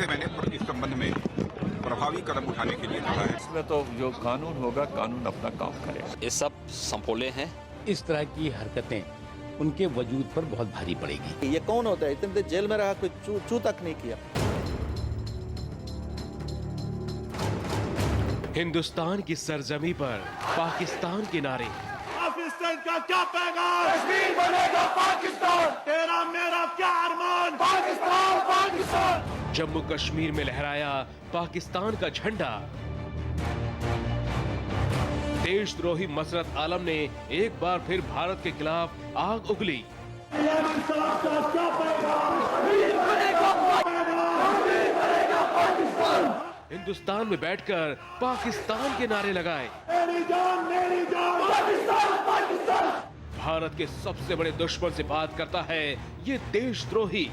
से मैंने इस संबंध में प्रभावी कदम उठाने के लिए कहा है। इसमें तो जो कानून होगा, कानून अपना काम करेगा। ये सब संपोले हैं। इस तरह की हरकतें उनके वजूद पर बहुत भारी पड़ेगी। ये कौन होता है? इतने देर जेल में रहा, कोई चू तक नहीं किया। हिंदुस्तान की सरजमी पर पाकिस्तान के नारे। पाकिस्तान का क्या पैगाम? कश्मीर बनेगा पाकिस्तान। तेरा मेरा क्या अरमान? पाकिस्तान पाकिस्तान। जम्मू कश्मीर में लहराया पाकिस्तान का झंडा। देशद्रोही मसरत आलम ने एक बार फिर भारत के खिलाफ आग उगली। हिंदुस्तान में बैठकर पाकिस्तान के नारे लगाए। मेरी जान पाकिस्तान पाकिस्तान। भारत के सबसे बड़े दुश्मन से बात करता है ये देशद्रोही।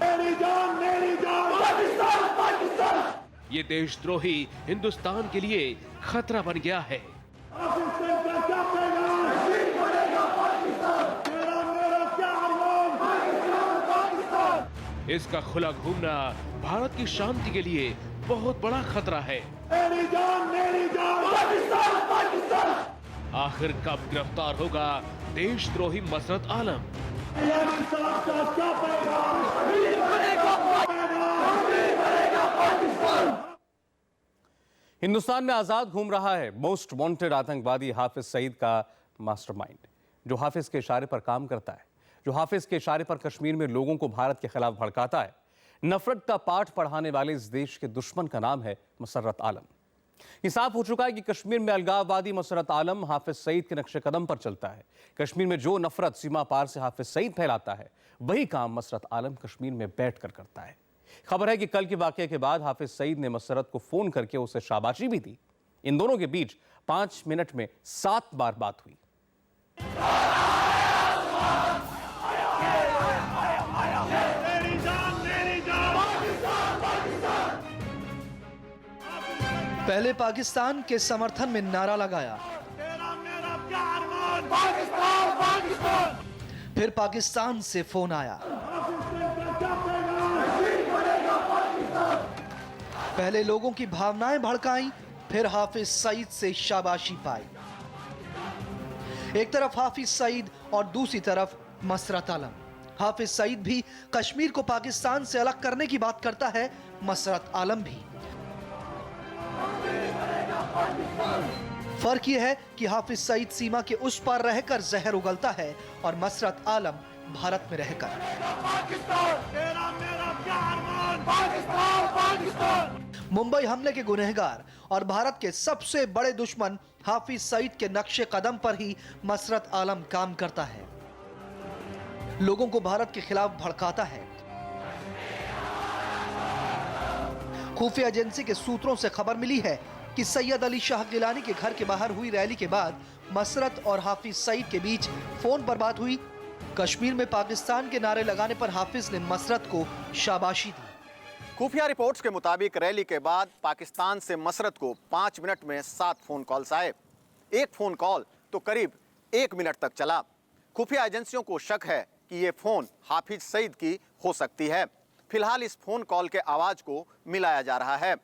मेरी जान पाकिस्तान पाकिस्तान। ये देशद्रोही हिंदुस्तान के लिए खतरा बन गया है। पाकिस्तान का क्या पैगाम? कश्मीर बनेगा पाकिस्तान। तेरा मेरा क्या अरमान? पाकिस्तान पाकिस्तान। इसका खुला घूमना भारत की शांति के लिए बहुत बड़ा खतरा है। मेरी जान पाकिस्तान पाकिस्तान। आखिर कब गिरफ्तार होगा देशद्रोही मसरत आलम? का क्या पैगाम? कश्मीर बनेगा पाकिस्तान। हिंदुस्तान में आजाद घूम रहा है मोस्ट वांटेड आतंकवादी हाफिज सईद का मास्टरमाइंड, जो हाफिज के इशारे पर काम करता है, जो हाफिज के इशारे पर कश्मीर में लोगों को भारत के खिलाफ भड़काता है। नफरत का पाठ पढ़ाने वाले इस देश के दुश्मन का नाम है मसर्रत आलम। ये साफ हो चुका है कि कश्मीर में अलगाववादी मसर्रत आलम हाफिज सईद के नक्शे कदम पर चलता है। कश्मीर में जो नफरत सीमा पार से हाफिज सईद फैलाता है, वही काम मसर्रत आलम कश्मीर में बैठकर करता है। खबर है कि कल के वाकये के बाद हाफिज सईद ने मसर्रत को फोन करके उसे शाबाशी भी दी। इन दोनों के बीच 5 मिनट में 7 बार बात हुई। पहले पाकिस्तान के समर्थन में नारा लगाया, तेरा मेरा क्या अरमान? पाकिस्तान पाकिस्तान। फिर पाकिस्तान से फोन आया। पहले लोगों की भावनाएं भड़काई, फिर हाफिज सईद से शाबाशी पाई। एक तरफ हाफिज सईद और दूसरी तरफ मसरत आलम। हाफिज सईद भी कश्मीर को पाकिस्तान से अलग करने की बात करता है, मसरत आलम भी। फर्क यह है कि हाफिज सईद सीमा के उस पार रहकर जहर उगलता है और मसरत आलम भारत में रहकर। मुंबई हमले के गुनहगार और भारत के सबसे बड़े दुश्मन हाफिज सईद के नक्शे कदम पर ही मसरत आलम काम करता है। लोगों को भारत के खिलाफ भड़काता है। खुफिया एजेंसी के सूत्रों से खबर मिली है कि सैयद अली शाह गिलानी के घर के बाहर हुई रैली के बाद मसरत और हाफिज सईद के बीच फोन पर बात हुई। कश्मीर में पाकिस्तान के नारे लगाने पर हाफिज ने मसरत को शाबाशी दी। खुफिया रिपोर्ट्स के मुताबिक रैली के बाद पाकिस्तान से मसरत को 5 मिनट में 7 फोन कॉल्स आए। एक फोन कॉल तो करीब 1 मिनट तक चला। खुफिया एजेंसियों को शक है कि ये फोन हाफिज सईद की हो सकती है। फिलहाल इस फोन कॉल के आवाज को मिलाया जा रहा है।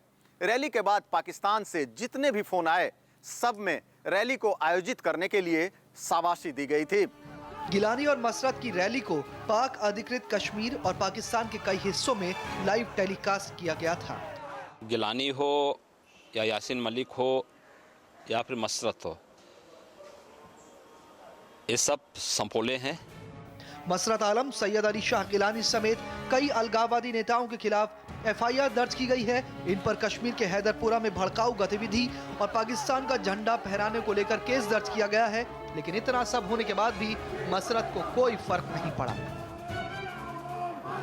रैली के बाद पाकिस्तान से जितने भी फोन आए, सब में रैली को आयोजित करने के लिए शाबाशी दी गई थी। गिलानी और मसरत की रैली को पाक अधिकृत कश्मीर और पाकिस्तान के कई हिस्सों में लाइव टेलीकास्ट किया गया था। गिलानी हो या यासीन मलिक हो या फिर मसरत हो, ये सब संपोले हैं। मसरत आलम, सैयद अली शाह गिलानी समेत कई अलगाववादी नेताओं के खिलाफ FIR दर्ज की गई है। इन पर कश्मीर के हैदरपुरा में भड़काऊ गतिविधि और पाकिस्तान का झंडा फहराने को लेकर केस दर्ज किया गया है। लेकिन इतना सब होने के बाद भी मसरत को कोई फर्क नहीं पड़ा।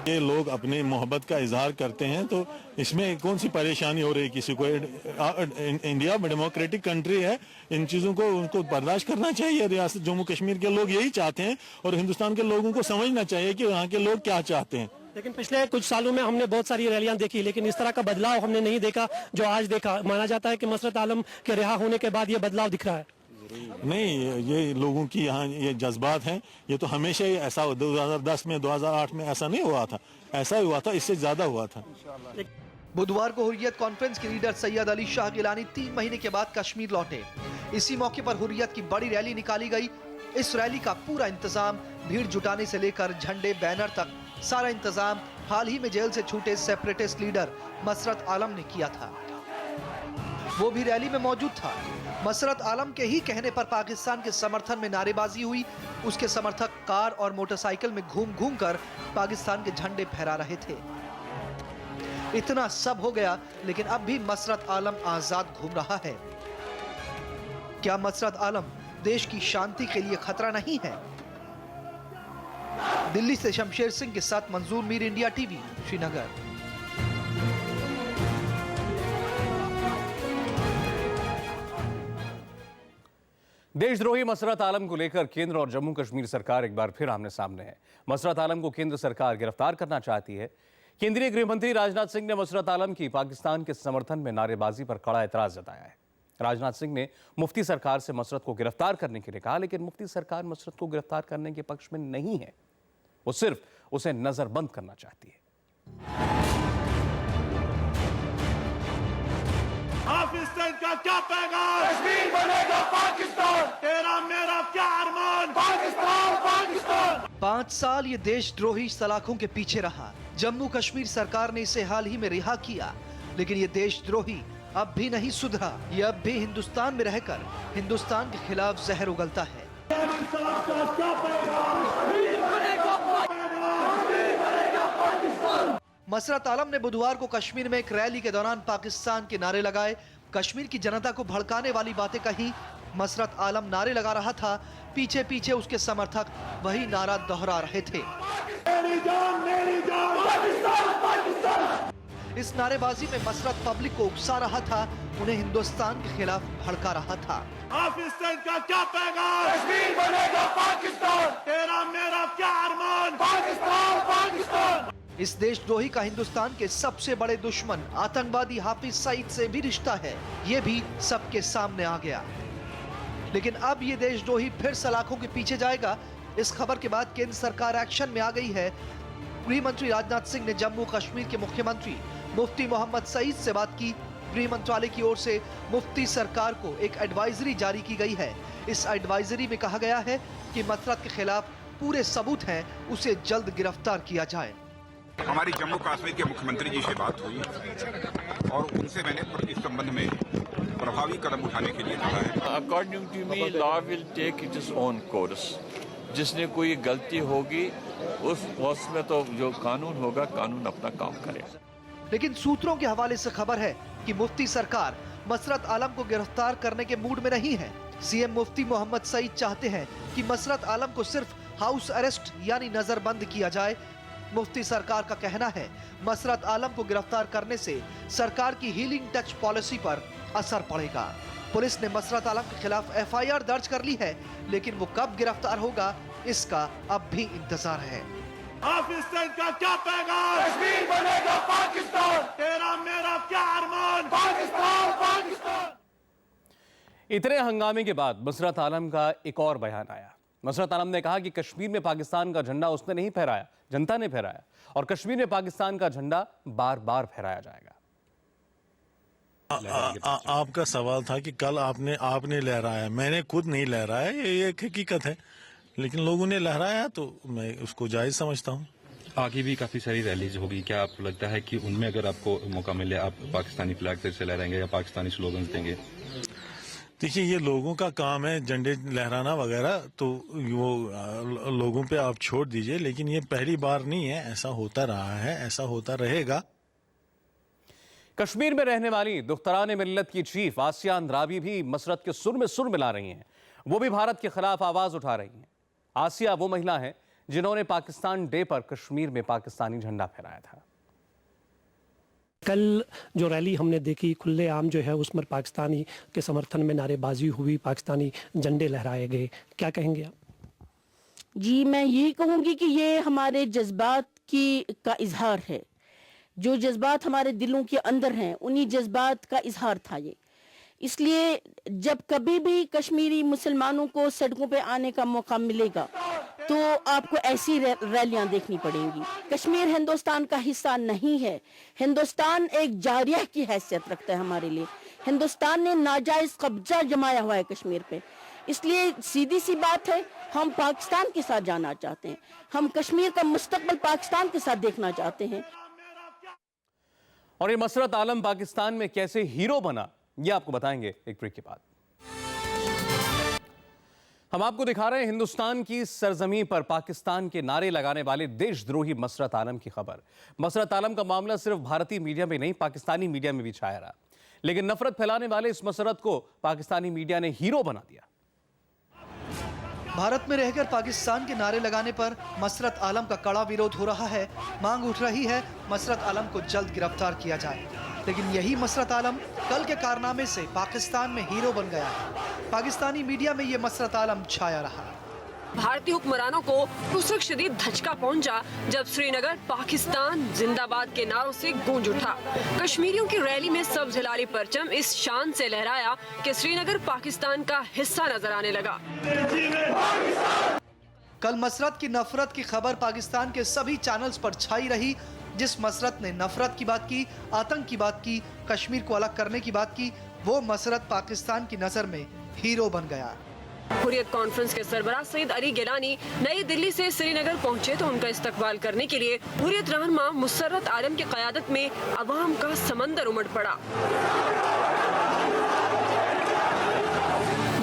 ये लोग अपनी मोहब्बत का इजहार करते हैं तो इसमें कौन सी परेशानी हो रही है किसी को? इंडिया डेमोक्रेटिक कंट्री है, इन चीज़ों को उनको बर्दाश्त करना चाहिए। रियासत जम्मू कश्मीर के लोग यही चाहते हैं और हिंदुस्तान के लोगों को समझना चाहिए कि यहाँ के लोग क्या चाहते हैं। लेकिन पिछले कुछ सालों में हमने बहुत सारी रैलियां देखी, लेकिन इस तरह का बदलाव हमने नहीं देखा जो आज देखा। माना जाता है कि मसरत आलम के रिहा होने के बाद ये बदलाव दिख रहा है। नहीं, ये लोगों की यहाँ ये जज्बात हैं। ये तो हमेशा ही ऐसा 2010 में 2008 में ऐसा नहीं हुआ था, ऐसा ही हुआ था, इससे ज्यादा हुआ था। बुधवार को हुर्रियत कॉन्फ्रेंस के लीडर सैयद अली शाह गिलानी 3 महीने के बाद कश्मीर लौटे। इसी मौके पर हुर्रियत की बड़ी रैली निकाली गई। इस रैली का पूरा इंतजाम, भीड़ जुटाने से लेकर झंडे बैनर तक सारा इंतजाम हाल ही में जेल से छूटे सेपरेटिस्ट लीडर मसरत आलम ने किया था। वो भी रैली में मौजूद था। मसरत आलम के ही कहने पर पाकिस्तान के समर्थन में नारेबाजी हुई। उसके समर्थक कार और मोटरसाइकिल में घूम घूम कर पाकिस्तान के झंडे फहरा रहे थे। इतना सब हो गया, लेकिन अब भी मसरत आलम आजाद घूम रहा है। क्या मसरत आलम देश की शांति के लिए खतरा नहीं है? दिल्ली से शमशेर सिंह के साथ मंजूर मीर, इंडिया टीवी, श्रीनगर। देशद्रोही मसरत आलम को लेकर केंद्र और जम्मू कश्मीर सरकार एक बार फिर आमने सामने है। मसरत आलम को केंद्र सरकार गिरफ्तार करना चाहती है। केंद्रीय गृह मंत्री राजनाथ सिंह ने मसरत आलम की पाकिस्तान के समर्थन में नारेबाजी पर कड़ा एतराज जताया है। राजनाथ सिंह ने मुफ्ती सरकार से मसरत को गिरफ्तार करने के लिए कहा, लेकिन मुफ्ती सरकार मसरत को गिरफ्तार करने के पक्ष में नहीं है। वो सिर्फ उसे नजरबंद करना चाहती है। हाफिज सईद का क्या पैगाम? कश्मीर बनेगा पाकिस्तान, तेरा मेरा क्या अरमान? पाकिस्तान, पाकिस्तान। 5 साल ये देशद्रोही सलाखों के पीछे रहा। जम्मू कश्मीर सरकार ने इसे हाल ही में रिहा किया, लेकिन ये देशद्रोही अब भी नहीं सुधरा। ये अब भी हिंदुस्तान में रहकर हिंदुस्तान के खिलाफ जहर उगलता है। मसरत आलम ने बुधवार को कश्मीर में एक रैली के दौरान पाकिस्तान के नारे लगाए, कश्मीर की जनता को भड़काने वाली बातें कही। मसरत आलम नारे लगा रहा था, पीछे पीछे उसके समर्थक वही नारा दोहरा रहे थे। मेरी जान, मेरी जान, पाकिस्तान, पाकिस्तान। इस नारेबाजी में मसरत पब्लिक को उकसा रहा था, उन्हें हिंदुस्तान के खिलाफ भड़का रहा था। हाफिज सईद का क्या पैगाम? कश्मीर बनेगा पाकिस्तान, तेरा मेरा क्या अरमान? पाकिस्तान, पाकिस्तान। इस देशद्रोही का हिंदुस्तान के सबसे बड़े दुश्मन आतंकवादी हाफिज सईद से भी रिश्ता है, ये भी सबके सामने आ गया। लेकिन अब ये देशद्रोही फिर सलाखों के पीछे जाएगा। इस खबर के बाद केंद्र सरकार एक्शन में आ गई है। गृह मंत्री राजनाथ सिंह ने जम्मू कश्मीर के मुख्यमंत्री मुफ्ती मोहम्मद सईद से बात की। गृह मंत्रालय की ओर से मुफ्ती सरकार को एक एडवाइजरी जारी की गई है। इस एडवाइजरी में कहा गया है कि मसरत के खिलाफ पूरे सबूत हैं, उसे जल्द गिरफ्तार किया जाए। हमारी जम्मू कश्मीर के मुख्यमंत्री जी से बात हुई और उनसे मैंने इस संबंध में प्रभावी कदम उठाने के लिए कहा है। According to me law will take its own course. जिसने कोई गलती होगी उसमें तो जो कानून होगा, कानून अपना काम करेगा। लेकिन सूत्रों के हवाले से खबर है कि मुफ्ती सरकार मसरत आलम को गिरफ्तार करने के मूड में नहीं है। सीएम मुफ्ती मोहम्मद सईद चाहते हैं कि मसरत आलम को सिर्फ हाउस अरेस्ट यानी नजरबंद किया जाए। मुफ्ती सरकार का कहना है मसरत आलम को गिरफ्तार करने से सरकार की हीलिंग टच पॉलिसी पर असर पड़ेगा। पुलिस ने मसरत आलम के खिलाफ एफआईआर दर्ज कर ली है, लेकिन वो कब गिरफ्तार होगा इसका अब भी इंतजार है। हाफिज सईद का क्या पैगाम? कश्मीर बनेगा पाकिस्तान, तेरा मेरा क्या अरमान? पाकिस्तान, पाकिस्तान। इतने हंगामे के बाद मसरत आलम का एक और बयान आया। मसरत आलम ने कहा कि कश्मीर में पाकिस्तान का झंडा उसने नहीं फहराया, जनता ने फहराया, और कश्मीर में पाकिस्तान का झंडा बार बार फहराया जाएगा। आपका सवाल था कि कल आपने लहराया, मैंने खुद नहीं लहराया, ये एक हकीकत है, लेकिन लोगों ने लहराया तो मैं उसको जायज समझता हूँ। आगे भी काफी सारी रैलीज होगी, क्या आपको लगता है कि उनमें अगर आपको मौका मिले आप पाकिस्तानी फ्लैग से लहराएंगे या पाकिस्तानी स्लोगन्स देंगे? देखिए, ये लोगों का काम है झंडे लहराना वगैरह, तो वो लोगों पे आप छोड़ दीजिए, लेकिन ये पहली बार नहीं है, ऐसा होता रहा है, ऐसा होता रहेगा। कश्मीर में रहने वाली दुख्तरान मिल्लत की चीफ आसिया अंद्राबी भी मसरत के सुर में सुर मिला रही हैं। वो भी भारत के खिलाफ आवाज उठा रही हैं। आसिया वो महिला है जिन्होंने पाकिस्तान डे पर कश्मीर में पाकिस्तानी झंडा फहराया था। कल जो रैली हमने देखी, खुले आम जो है उसमें पाकिस्तानी के समर्थन में नारेबाजी हुई, पाकिस्तानी झंडे लहराए गए, क्या कहेंगे आप? जी, मैं यही कहूँगी कि ये हमारे जज्बात का इजहार है। जो जज्बात हमारे दिलों के अंदर हैं, उन्हीं जज्बात का इजहार था ये। इसलिए जब कभी भी कश्मीरी मुसलमानों को सड़कों पे आने का मौका मिलेगा तो आपको ऐसी रैलियां देखनी पड़ेंगी। कश्मीर हिंदुस्तान का हिस्सा नहीं है। हिंदुस्तान एक जारिया की हैसियत रखता है हमारे लिए। हिंदुस्तान ने नाजायज कब्जा जमाया हुआ है कश्मीर पे। इसलिए सीधी सी बात है, हम पाकिस्तान के साथ जाना चाहते हैं। हम कश्मीर का मुस्तकबिल पाकिस्तान के साथ देखना चाहते हैं। और ये मसरत आलम पाकिस्तान में कैसे हीरो बना, ये आपको बताएंगे एक ब्रेक के बाद। हम आपको दिखा रहे हैं हिंदुस्तान की सरजमी पर पाकिस्तान के नारे लगाने वाले देशद्रोही मसरत आलम की खबर। मसरत आलम का मामला सिर्फ भारतीय मीडिया में नहीं, पाकिस्तानी मीडिया में भी छाया रहा, लेकिन नफरत फैलाने वाले इस मसरत को पाकिस्तानी मीडिया ने हीरो बना दिया। भारत में रहकर पाकिस्तान के नारे लगाने पर मसरत आलम का कड़ा विरोध हो रहा है। मांग उठ रही है मसरत आलम को जल्द गिरफ्तार किया जाए। लेकिन यही मसरत आलम कल के कारनामे से पाकिस्तान में हीरो बन गया है। पाकिस्तानी मीडिया में ये मसरत आलम छाया रहा। भारतीय हुक्मरानों को उस वक्त शदीद धचका पहुंचा जब श्रीनगर पाकिस्तान जिंदाबाद के नारों से गूंज उठा। कश्मीरियों की रैली में सब्ज हिलाली परचम इस शान से लहराया कि श्रीनगर पाकिस्तान का हिस्सा नजर आने लगा। कल मसरत की नफरत की खबर पाकिस्तान के सभी चैनल्स पर छाई रही। जिस मसरत ने नफरत की बात की, आतंक की बात की, कश्मीर को अलग करने की बात की, वो मसरत पाकिस्तान की नजर में हीरो बन गया। हुर्रियत कॉन्फ्रेंस के सरबराह सईद अली गिलानी नई दिल्ली से श्रीनगर पहुंचे तो उनका इस्तकबाल करने के लिए हुर्रियत रहनुमा मसरत आलम की क़यादत में अवाम का समंदर उमड़ पड़ा।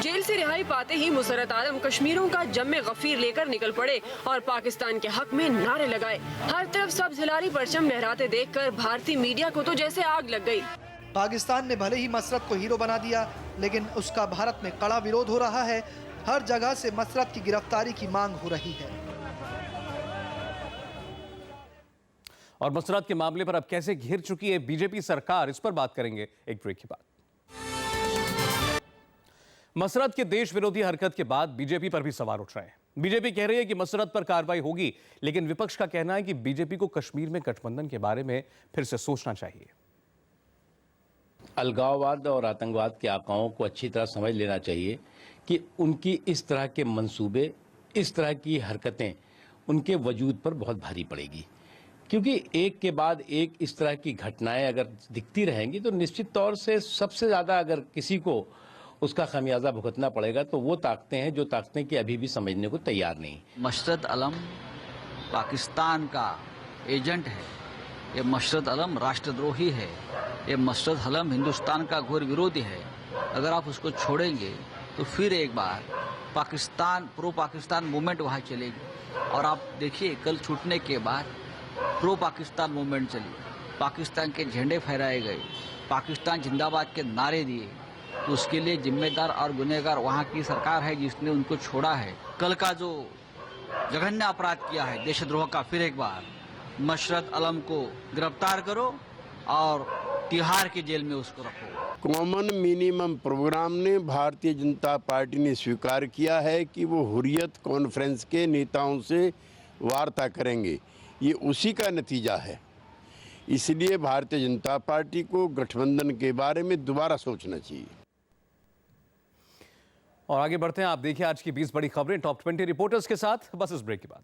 जेल से रिहाई पाते ही मसरत आलम कश्मीरों का जम्मे गफीर लेकर निकल पड़े और पाकिस्तान के हक में नारे लगाए। हर तरफ सब्ज हिलाली परचम लहराते देखकर भारतीय मीडिया को तो जैसे आग लग गई। पाकिस्तान ने भले ही मसरत को हीरो बना दिया, लेकिन उसका भारत में कड़ा विरोध हो रहा है। हर जगह से मसरत की गिरफ्तारी की मांग हो रही है। और मसरत के मामले पर अब कैसे घिर चुकी है बीजेपी सरकार, इस पर बात करेंगे एक ब्रेक के बाद। मसरत के देश विरोधी हरकत के बाद बीजेपी पर भी सवाल उठ रहे हैं। बीजेपी कह रही है कि मसरत पर कार्रवाई होगी, लेकिन विपक्ष का कहना है कि बीजेपी को कश्मीर में गठबंधन के बारे में फिर से सोचना चाहिए। अलगाववाद और आतंकवाद के आकाओं को अच्छी तरह समझ लेना चाहिए कि उनकी इस तरह के मंसूबे, इस तरह की हरकतें उनके वजूद पर बहुत भारी पड़ेगी, क्योंकि एक के बाद एक इस तरह की घटनाएं अगर दिखती रहेंगी तो निश्चित तौर से सबसे ज़्यादा अगर किसी को उसका खमियाजा भुगतना पड़ेगा तो वो ताकतें हैं जो ताकतें कि अभी भी समझने को तैयार नहीं। मसरत आलम पाकिस्तान का एजेंट है, ये मसरत आलम राष्ट्रद्रोही है, ये मसरत आलम हिंदुस्तान का घोर विरोधी है। अगर आप उसको छोड़ेंगे तो फिर एक बार पाकिस्तान प्रो पाकिस्तान मूवमेंट वहाँ चलेगी। और आप देखिए कल छूटने के बाद प्रो पाकिस्तान मूवमेंट चली, पाकिस्तान के झंडे फहराए गए, पाकिस्तान जिंदाबाद के नारे दिए। तो उसके लिए जिम्मेदार और गुनहगार वहाँ की सरकार है जिसने उनको छोड़ा है। कल का जो जघन्य अपराध किया है देशद्रोह का, फिर एक बार मसरत आलम को गिरफ्तार करो और तिहाड़ की जेल में उसको रखो। कॉमन मिनिमम प्रोग्राम ने भारतीय जनता पार्टी ने स्वीकार किया है कि वो हुर्रियत कॉन्फ्रेंस के नेताओं से वार्ता करेंगे। ये उसी का नतीजा है। इसलिए भारतीय जनता पार्टी को गठबंधन के बारे में दोबारा सोचना चाहिए। और आगे बढ़ते हैं, आप देखिए आज की 20 बड़ी खबरें टॉप 20 रिपोर्टर्स के साथ, बस इस ब्रेक के बाद।